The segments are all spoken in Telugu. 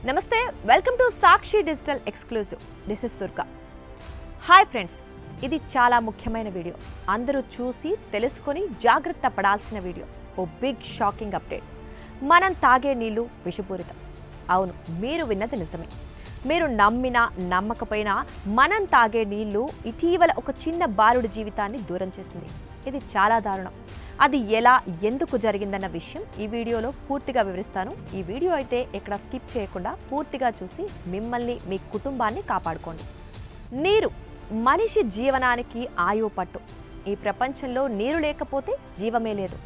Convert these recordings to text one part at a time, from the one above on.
Namaste, welcome to Sakshi Digital Exclusive. This is Durga. Hi friends, ఇది చాలా ముఖ్యమైన వీడియో. అందరూ చూసి తెలుసుకొని జాగ్రత్త పడాల్సిన వీడియో. ఓ బిగ్ షాకింగ్ అప్డేట్. మనం తాగే నీళ్లు విషపూరితం. అవును, మీరు విన్నది నిజమే. మీరు నమ్మినా నమ్మకపోయినా మనం తాగే నీళ్లు ఇటీవల ఒక చిన్న బాలుడి జీవితాన్ని దూరం చేసింది. ఇది చాలా దారుణం. అది ఎలా ఎందుకు జరిగిందన్న విషయం ఈ వీడియోలో పూర్తిగా వివరిస్తాను. ఈ వీడియో అయితే ఎక్కడ స్కిప్ చేయకుండా పూర్తిగా చూసి మిమ్మల్ని మీ కుటుంబాన్ని కాపాడుకోండి. నీరు మనిషి జీవనానికి ఆయువు పట్టు. ఈ ప్రపంచంలో నీరు లేకపోతే జీవమే లేదు.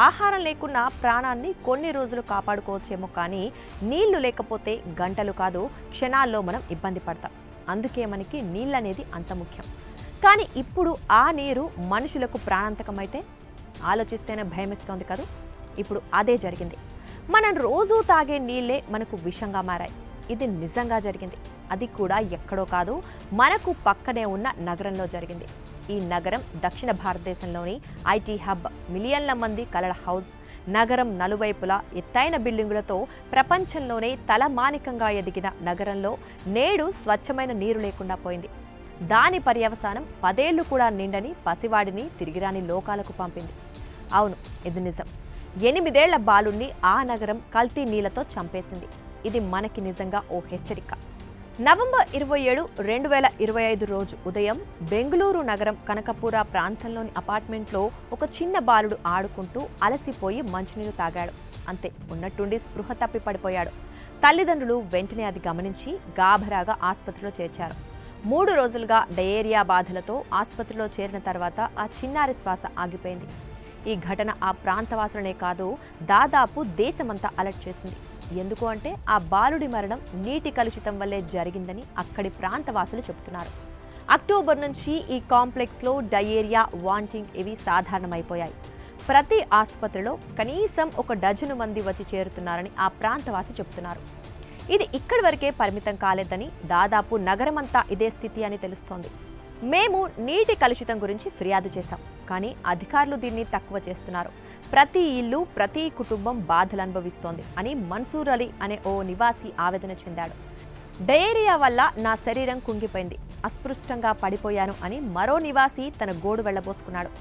ఆహారం లేకున్నా ప్రాణాన్ని కొన్ని రోజులు కాపాడుకోవచ్చేమో, కానీ నీళ్లు లేకపోతే గంటలు కాదు క్షణాల్లో మనం ఇబ్బంది పడతాం. అందుకే మనకి నీళ్ళనేది అంత ముఖ్యం. కానీ ఇప్పుడు ఆ నీరు మనుషులకు ప్రాణాంతకమైతే ఆలోచిస్తేనే భయమిస్తోంది కదా. ఇప్పుడు అదే జరిగింది. మనం రోజూ తాగే నీళ్ళే మనకు విషంగా మారాయి. ఇది నిజంగా జరిగింది. అది కూడా ఎక్కడో కాదు, మనకు పక్కనే ఉన్న నగరంలో జరిగింది. ఈ నగరం దక్షిణ భారతదేశంలోని ఐటీ హబ్, మిలియన్ల మంది కలల హౌస్. నగరం నలువైపులా ఎత్తైన బిల్డింగులతో ప్రపంచంలోనే తలమానికంగా ఎదిగిన నగరంలో నేడు స్వచ్ఛమైన నీరు లేకుండా పోయింది. దాని పర్యవసానం 10 ఏళ్లు కూడా నిండని పసివాడిని తిరిగిరాని లోకాలకు పంపింది. అవును, ఇది నిజం. 8 ఏళ్ల బాలుణ్ణి ఆ నగరం కల్తీ నీళ్లతో చంపేసింది. ఇది మనకి నిజంగా ఓ హెచ్చరిక. నవంబర్ 27, 2025 రోజు ఉదయం బెంగళూరు నగరం కనకపుర ప్రాంతంలోని అపార్ట్మెంట్లో ఒక చిన్న బాలుడు ఆడుకుంటూ అలసిపోయి మంచినీరు తాగాడు. అంతే, ఉన్నట్టుండి స్పృహ తప్పి పడిపోయాడు. తల్లిదండ్రులు వెంటనే అది గమనించి గాభరాగా ఆసుపత్రిలో చేర్చారు. 3 రోజులుగా డయేరియా బాధలతో ఆసుపత్రిలో చేరిన తర్వాత ఆ చిన్నారి శ్వాస ఆగిపోయింది. ఈ ఘటన ఆ ప్రాంతవాసులనే కాదు, దాదాపు దేశమంతా అలర్ట్ చేసింది. ఎందుకు అంటే ఆ బాలుడి మరణం నీటి కలుషితం వల్లే జరిగిందని అక్కడి ప్రాంతవాసులు చెబుతున్నారు. అక్టోబర్ నుంచి ఈ కాంప్లెక్స్లో డయేరియా, వాంటింగ్ ఇవి సాధారణమైపోయాయి. ప్రతి ఆసుపత్రిలో కనీసం 1 డజను మంది వచ్చి చేరుతున్నారని ఆ ప్రాంతవాసి చెబుతున్నారు. ఇది ఇక్కడి వరకే పరిమితం కాలేదని, దాదాపు నగరమంతా ఇదే స్థితి అని తెలుస్తోంది. మేము నీటి కలుషితం గురించి ఫిర్యాదు చేశాం, కానీ అధికారులు దీన్ని తక్కువ చేస్తున్నారు. ప్రతి ఇల్లు, ప్రతి కుటుంబం బాధలు అనుభవిస్తోంది అని మన్సూర్ అలీ అనే ఓ నివాసి ఆవేదన చెందాడు. డయేరియా వల్ల నా శరీరం కుంగిపోయింది, అస్పృష్టంగా పడిపోయాను అని మరో నివాసి తన గోడు వెళ్లబోసుకున్నాడు.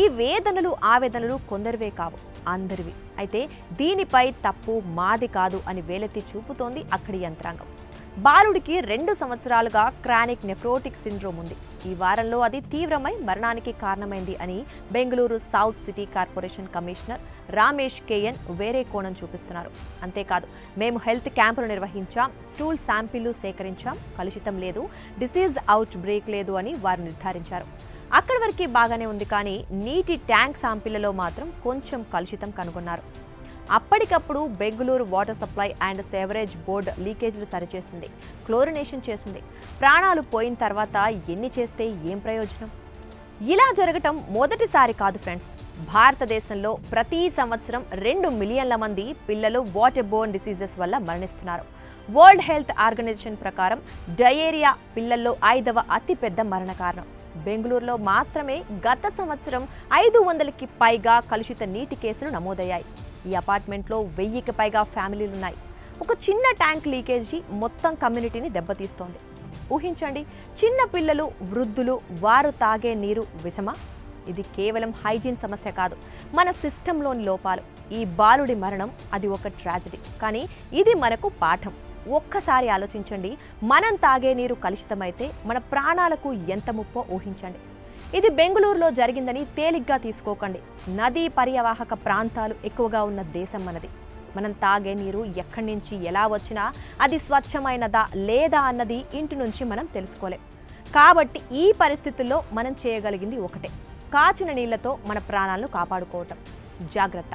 ఈ వేదనలు, ఆవేదనలు కొందరివే కావు, అందరివి. అయితే దీనిపై తప్పు మాది కాదు అని వేలెత్తి చూపుతోంది అక్కడి యంత్రాంగం. బాలుడికి 2 సంవత్సరాలుగా క్రానిక్ నెఫ్రోటిక్ సిండ్రోమ్ ఉంది. ఈ వారంలో అది తీవ్రమై మరణానికి కారణమైంది అని Bengaluru south city corporation commissioner Ramesh KN వేరే కోణం చూపిస్తున్నారు. అంతేకాదు, మేము హెల్త్ క్యాంపులు నిర్వహించాం, స్టూల్ శాంపిళ్లు సేకరించాం, కలుషితం లేదు, డిసీజ్ అవుట్ బ్రేక్ లేదు అని వారు నిర్ధారించారు. అక్కడి వరకు బాగానే ఉంది, కానీ నీటి ట్యాంక్ శాంపిళ్లలో మాత్రం కొంచెం కలుషితం కనుగొన్నారు. అప్పటికప్పుడు Bengaluru water supply and sewerage board లీకేజీలు సరిచేసింది, క్లోరినేషన్ చేసింది. ప్రాణాలు పోయిన తర్వాత ఎన్ని చేస్తే ఏం ప్రయోజనం? ఇలా జరగటం మొదటిసారి కాదు ఫ్రెండ్స్. భారతదేశంలో ప్రతి సంవత్సరం 2 మిలియన్ల మంది పిల్లలు వాటర్ బోర్న్ డిసీజెస్ వల్ల మరణిస్తున్నారు. వరల్డ్ హెల్త్ ఆర్గనైజేషన్ ప్రకారం డయేరియా పిల్లల్లో 5వ అతిపెద్ద మరణ కారణం. బెంగళూరులో మాత్రమే గత సంవత్సరం 500కి పైగా కలుషిత నీటి కేసులు నమోదయ్యాయి. ఈ అపార్ట్మెంట్లో 1000కి పైగా ఫ్యామిలీలున్నాయి. ఒక చిన్న ట్యాంక్ లీకేజీ మొత్తం కమ్యూనిటీని దెబ్బతీస్తోంది. ఊహించండి, చిన్న పిల్లలు, వృద్ధులు, వారు తాగే నీరు విషమా? ఇది కేవలం హైజీన్ సమస్య కాదు, మన సిస్టంలోని లోపాలు. ఈ బాలుడి మరణం అది ఒక ట్రాజెడీ, కానీ ఇది మనకు పాఠం. ఒక్కసారి ఆలోచించండి, మనం తాగే నీరు కలుషితమైతే మన ప్రాణాలకు ఎంత ముప్పో ఊహించండి. ఇది బెంగళూరులో జరిగిందని తేలిగ్గా తీసుకోకండి. నదీ పర్యావాహక ప్రాంతాలు ఎక్కువగా ఉన్న దేశం మనది. మనం తాగే నీరు ఎక్కడి నుంచి ఎలా వచ్చినా అది స్వచ్ఛమైనదా లేదా అన్నది ఇంటి నుంచి మనం తెలుసుకోలేం. కాబట్టి ఈ పరిస్థితుల్లో మనం చేయగలిగింది ఒకటే, కాచిన నీళ్లతో మన ప్రాణాలను కాపాడుకోవటం. జాగ్రత్త.